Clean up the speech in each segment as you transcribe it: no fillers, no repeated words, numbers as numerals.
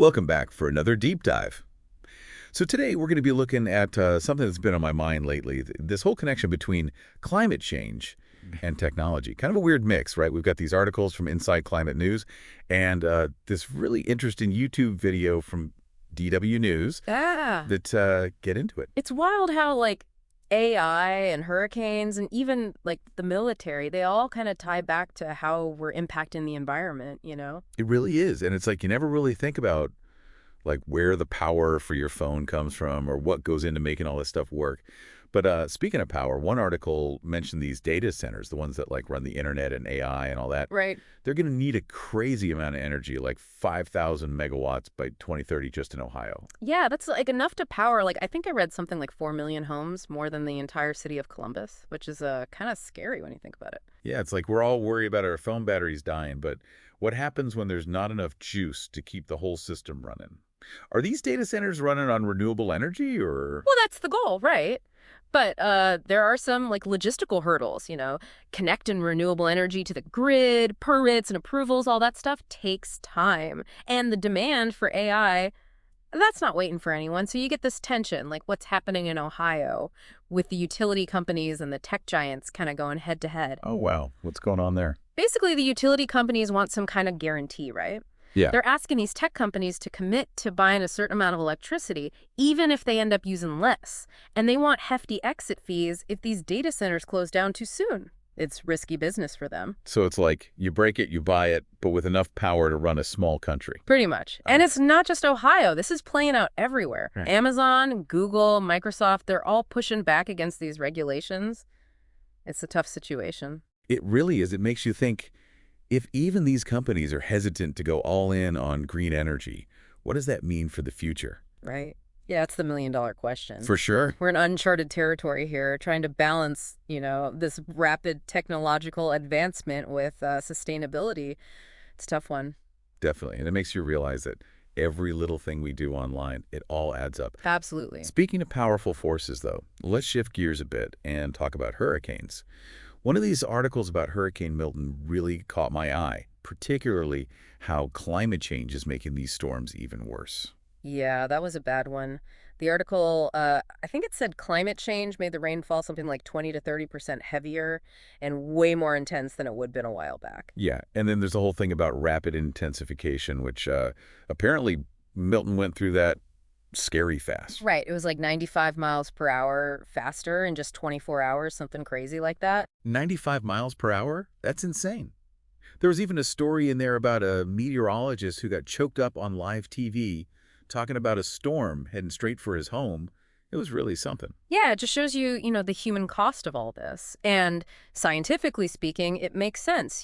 Welcome back for another deep dive. So today we're going to be looking at something that's been on my mind lately, this whole connection between climate change and technology. Kind of a weird mix, right? We've got these articles from Inside Climate News and this really interesting YouTube video from DW News Yeah. that get into it. It's wild how, AI and hurricanes and even, the military, they all kind of tie back to how we're impacting the environment, you know? It really is. And it's like you never really think about like where the power for your phone comes from or what goes into making all this stuff work. But speaking of power, one article mentioned these data centers, the ones that like run the internet and AI and all that. Right. They're going to need a crazy amount of energy, like 5,000 megawatts by 2030 just in Ohio. Yeah, that's enough to power, I think I read something like 4 million homes, more than the entire city of Columbus, which is kind of scary when you think about it. Yeah, it's like we're all worried about our phone batteries dying, but what happens when there's not enough juice to keep the whole system running? Are these data centers running on renewable energy or? Well, that's the goal, right? But there are some logistical hurdles, connecting renewable energy to the grid, permits and approvals, all that stuff takes time. And the demand for AI, that's not waiting for anyone. So you get this tension, like what's happening in Ohio with the utility companies and the tech giants kind of going head to head. Oh, wow. What's going on there? Basically, the utility companies want some kind of guarantee, right? Yeah. They're asking these tech companies to commit to buying a certain amount of electricity, even if they end up using less. And they want hefty exit fees if these data centers close down too soon. It's risky business for them. So it's like you break it, you buy it, but with enough power to run a small country. Pretty much. And it's not just Ohio. This is playing out everywhere. Right. Amazon, Google, Microsoft, they're all pushing back against these regulations. It's a tough situation. It really is. It makes you think, if even these companies are hesitant to go all in on green energy, what does that mean for the future? Right. Yeah, it's the million-dollar question. For sure. We're in uncharted territory here, trying to balance, this rapid technological advancement with sustainability. It's a tough one. Definitely. And it makes you realize that every little thing we do online, it all adds up. Absolutely. Speaking of powerful forces, though, let's shift gears a bit and talk about hurricanes. One of these articles about Hurricane Milton really caught my eye, particularly how climate change is making these storms even worse. Yeah, that was a bad one. The article, I think it said climate change made the rainfall something like 20 to 30% heavier and way more intense than it would have been a while back. Yeah, and then there's the whole thing about rapid intensification, which apparently Milton went through that scary fast. Right. It was like 95 miles per hour faster in just 24 hours, something crazy like that. 95 miles per hour? That's insane. There was even a story in there about a meteorologist who got choked up on live TV talking about a storm heading straight for his home. It was really something. Yeah, it just shows you, the human cost of all this. And scientifically speaking, it makes sense.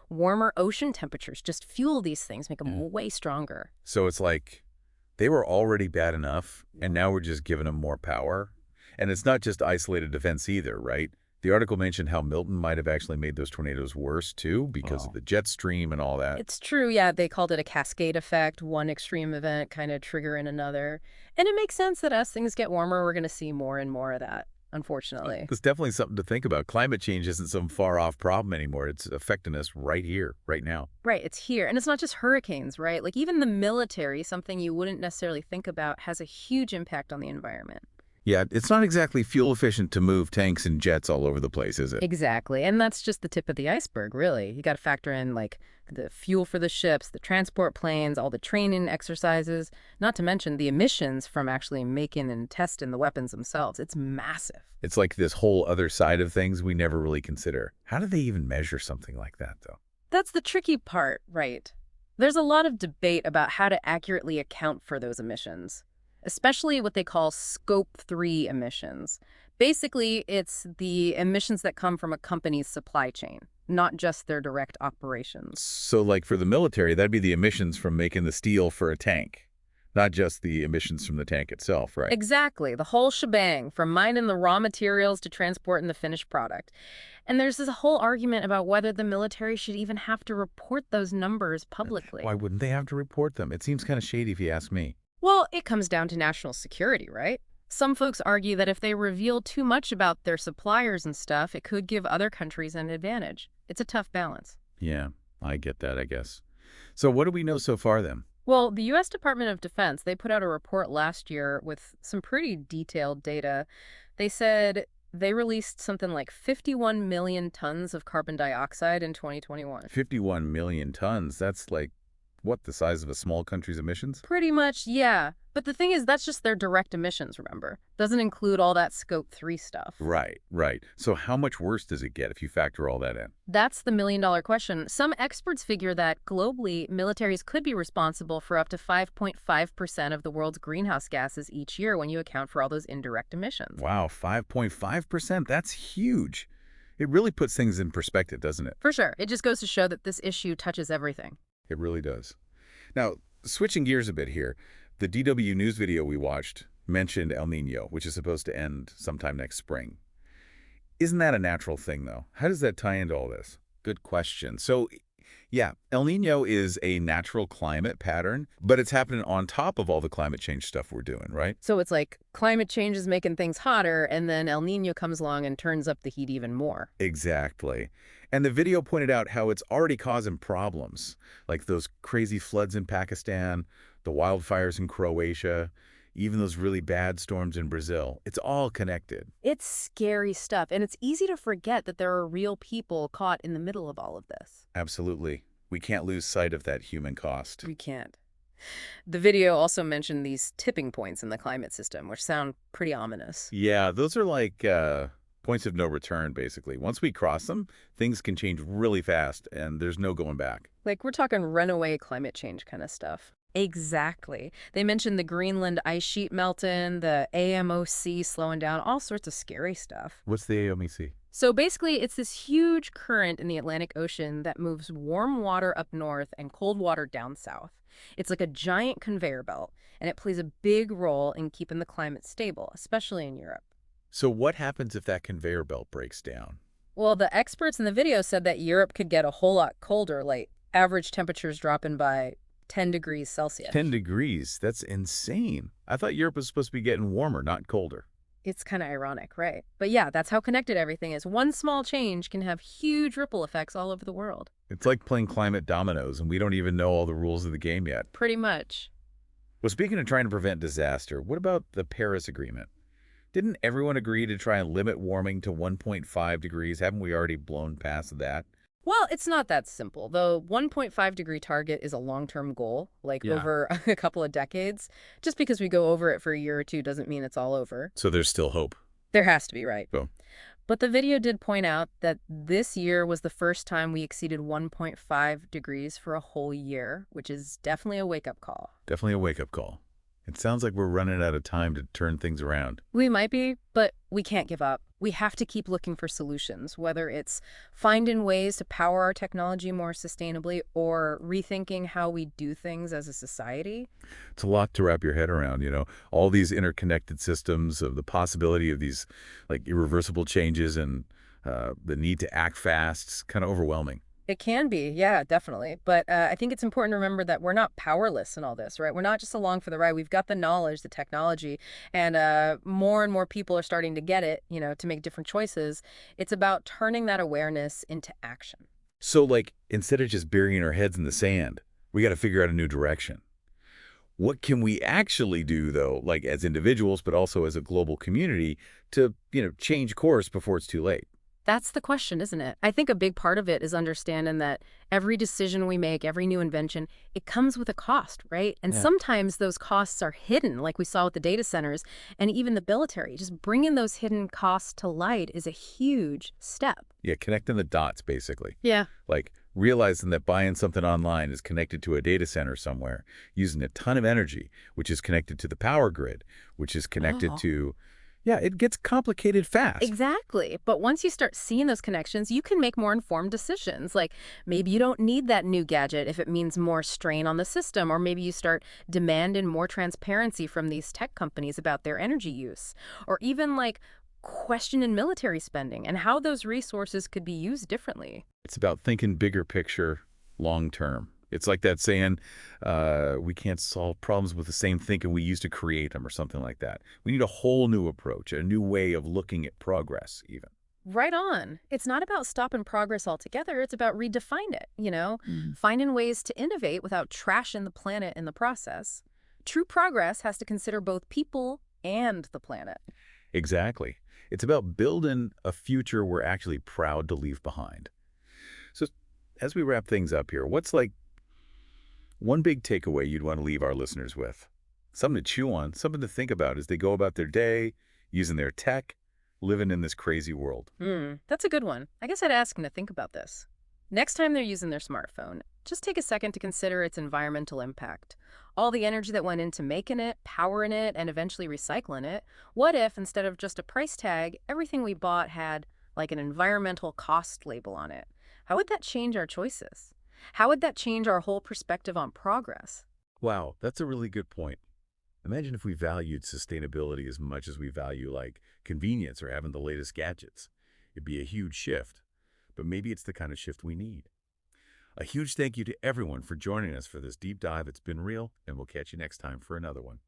Warmer ocean temperatures just fuel these things, make them way stronger. So it's like they were already bad enough, and now we're just giving them more power. And it's not just isolated events either, right? The article mentioned how Milton might have actually made those tornadoes worse, too, because of the jet stream and all that. It's true, yeah. They called it a cascade effect, one extreme event kind of triggering another. And it makes sense that as things get warmer, we're going to see more and more of that, unfortunately. It's definitely something to think about. Climate change isn't some far-off problem anymore. It's affecting us right here, right now. Right, it's here. And it's not just hurricanes, right? Even the military, something you wouldn't necessarily think about, has a huge impact on the environment. Yeah, it's not exactly fuel efficient to move tanks and jets all over the place, is it? Exactly. And that's just the tip of the iceberg, really. You got to factor in, the fuel for the ships, the transport planes, all the training exercises, not to mention the emissions from actually making and testing the weapons themselves. It's massive. It's like this whole other side of things we never really consider. How do they even measure something like that, though? That's the tricky part, right? There's a lot of debate about how to accurately account for those emissions, especially what they call Scope 3 emissions. Basically, it's the emissions that come from a company's supply chain, not just their direct operations. So like for the military, that'd be the emissions from making the steel for a tank, not just the emissions from the tank itself, right? Exactly, the whole shebang, from mining the raw materials to transporting the finished product. And there's this whole argument about whether the military should even have to report those numbers publicly. Why wouldn't they have to report them? It seems kind of shady if you ask me. Well, it comes down to national security, right? Some folks argue that if they reveal too much about their suppliers and stuff, it could give other countries an advantage. It's a tough balance. Yeah, I get that, I guess. So what do we know so far, then? Well, the U.S. Department of Defense, they put out a report last year with some pretty detailed data. They said they released something like 51 million tons of carbon dioxide in 2021. 51 million tons. That's like, what, the size of a small country's emissions? Pretty much, yeah. But the thing is, that's just their direct emissions, remember? Doesn't include all that Scope 3 stuff. Right, right. So how much worse does it get if you factor all that in? That's the million-dollar question. Some experts figure that globally, militaries could be responsible for up to 5.5% of the world's greenhouse gases each year when you account for all those indirect emissions. Wow, 5.5%? That's huge. It really puts things in perspective, doesn't it? For sure. It just goes to show that this issue touches everything. It really does. Now, switching gears a bit here, the DW News video we watched mentioned El Nino, which is supposed to end sometime next spring. Isn't that a natural thing, though? How does that tie into all this? Good question. So, yeah, El Nino is a natural climate pattern, but it's happening on top of all the climate change stuff we're doing, right? So it's like climate change is making things hotter, and then El Nino comes along and turns up the heat even more. Exactly. And the video pointed out how it's already causing problems, like those crazy floods in Pakistan, the wildfires in Croatia, even those really bad storms in Brazil. It's all connected. It's scary stuff, and it's easy to forget that there are real people caught in the middle of all of this. Absolutely. We can't lose sight of that human cost. We can't. The video also mentioned these tipping points in the climate system, which sound pretty ominous. Yeah, those are like points of no return, basically. Once we cross them, things can change really fast, and there's no going back. Like, we're talking runaway climate change kind of stuff. Exactly. They mentioned the Greenland ice sheet melting, the AMOC slowing down, all sorts of scary stuff. What's the AOMEC? So basically, it's this huge current in the Atlantic Ocean that moves warm water up north and cold water down south. It's like a giant conveyor belt, and it plays a big role in keeping the climate stable, especially in Europe. So what happens if that conveyor belt breaks down? Well, the experts in the video said that Europe could get a whole lot colder, like average temperatures dropping by 10 degrees Celsius. 10 degrees? That's insane. I thought Europe was supposed to be getting warmer, not colder. It's kind of ironic, right? But yeah, that's how connected everything is. One small change can have huge ripple effects all over the world. It's like playing climate dominoes, and we don't even know all the rules of the game yet. Pretty much. Well, speaking of trying to prevent disaster, what about the Paris Agreement? Didn't everyone agree to try and limit warming to 1.5 degrees? Haven't we already blown past that? Well, it's not that simple. The 1.5-degree target is a long-term goal, like Yeah. over a couple of decades. Just because we go over it for a year or two doesn't mean it's all over. So there's still hope. There has to be, right? Oh. But the video did point out that this year was the first time we exceeded 1.5 degrees for a whole year, which is definitely a wake-up call. Definitely a wake-up call. It sounds like we're running out of time to turn things around. We might be, but we can't give up. We have to keep looking for solutions, whether it's finding ways to power our technology more sustainably or rethinking how we do things as a society. It's a lot to wrap your head around, all these interconnected systems of the possibility of these like irreversible changes and the need to act fast. It's kind of overwhelming. It can be, yeah, definitely. But I think it's important to remember that we're not powerless in all this, right? We're not just along for the ride. We've got the knowledge, the technology, and more and more people are starting to get it, to make different choices. It's about turning that awareness into action. So like instead of just burying our heads in the sand, we got to figure out a new direction. What can we actually do, though, like as individuals, but also as a global community to, change course before it's too late? That's the question, isn't it? I think a big part of it is understanding that every decision we make, every new invention, it comes with a cost, right? And sometimes those costs are hidden, like we saw with the data centers and even the military. Just bringing those hidden costs to light is a huge step. Yeah, connecting the dots, basically. Yeah. Like realizing that buying something online is connected to a data center somewhere, using a ton of energy, which is connected to the power grid, which is connected to... Yeah, it gets complicated fast. Exactly. But once you start seeing those connections, you can make more informed decisions. Like maybe you don't need that new gadget if it means more strain on the system, or maybe you start demanding more transparency from these tech companies about their energy use, or even like questioning military spending and how those resources could be used differently. It's about thinking bigger picture, long term. It's like that saying, we can't solve problems with the same thinking we used to create them or something like that. We need a whole new approach, a new way of looking at progress even. Right on. It's not about stopping progress altogether. It's about redefine it, Mm. finding ways to innovate without trashing the planet in the process. True progress has to consider both people and the planet. Exactly. It's about building a future we're actually proud to leave behind. So as we wrap things up here, what's like one big takeaway you'd want to leave our listeners with? Something to chew on, something to think about as they go about their day, using their tech, living in this crazy world. That's a good one. I guess I'd ask them to think about this. Next time they're using their smartphone, just take a second to consider its environmental impact. All the energy that went into making it, powering it, and eventually recycling it. What if, instead of just a price tag, everything we bought had, like, an environmental cost label on it? How would that change our choices? How would that change our whole perspective on progress? Wow, that's a really good point. Imagine if we valued sustainability as much as we value, like, convenience or having the latest gadgets. It'd be a huge shift, but maybe it's the kind of shift we need. A huge thank you to everyone for joining us for this deep dive. It's been real, and we'll catch you next time for another one.